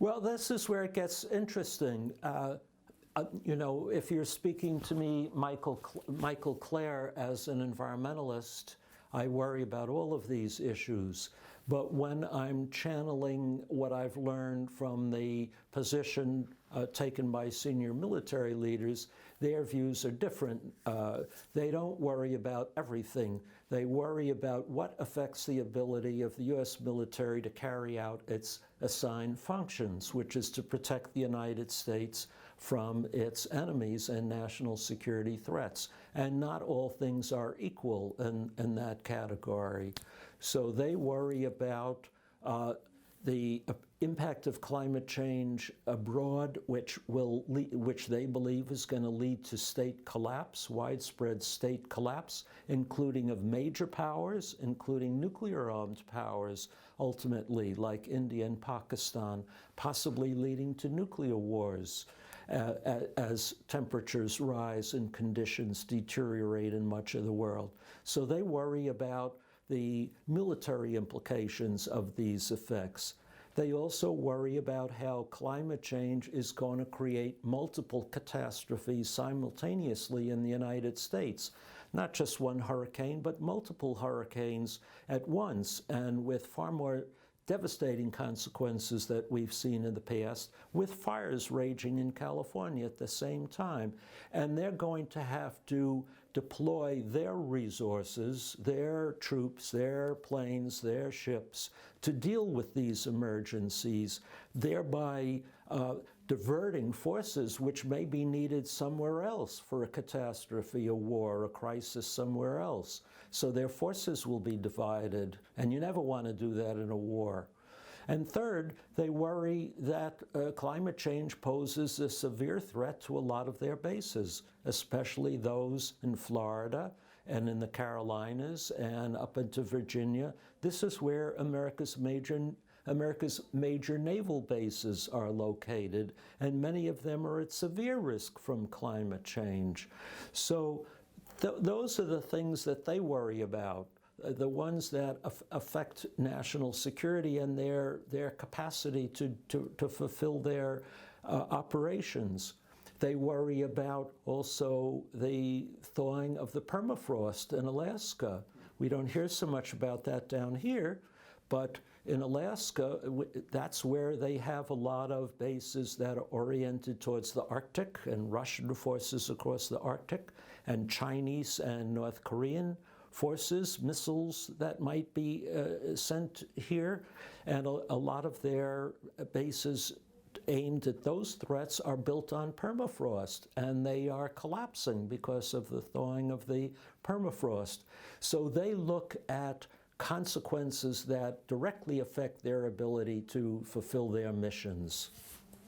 Well, this is where it gets interesting. If you're speaking to me, Michael Klare, as an environmentalist, I worry about all of these issues. But when I'm channeling what I've learned from the position taken by senior military leaders, their views are different. They don't worry about everything. They worry about what affects the ability of the U.S. military to carry out its assigned functions, which is to protect the United States from its enemies and national security threats. And not all things are equal in that category. So they worry about the impact of climate change abroad, which they believe is going to lead to state collapse, widespread state collapse, including of major powers, including nuclear-armed powers, ultimately, like India and Pakistan, possibly leading to nuclear wars as temperatures rise and conditions deteriorate in much of the world. So they worry about the military implications of these effects. They also worry about how climate change is going to create multiple catastrophes simultaneously in the United States. Not just one hurricane, but multiple hurricanes at once, and with far more devastating consequences that we've seen in the past, with fires raging in California at the same time. And they're going to have to deploy their resources, their troops, their planes, their ships, to deal with these emergencies, thereby diverting forces which may be needed somewhere else for a catastrophe, a war, a crisis somewhere else. So their forces will be divided, and you never want to do that in a war. And third, they worry that climate change poses a severe threat to a lot of their bases, especially those in Florida and in the Carolinas and up into Virginia. This is where America's major naval bases are located, and many of them are at severe risk from climate change. So those are the things that they worry about, the ones that affect national security and their capacity to fulfill their operations. They worry about also the thawing of the permafrost in Alaska. We don't hear so much about that down here, but in Alaska, that's where they have a lot of bases that are oriented towards the Arctic, and Russian forces across the Arctic, and Chinese and North Korean forces, missiles that might be sent here. And a lot of their bases aimed at those threats are built on permafrost, and they are collapsing because of the thawing of the permafrost. So they look at consequences that directly affect their ability to fulfill their missions.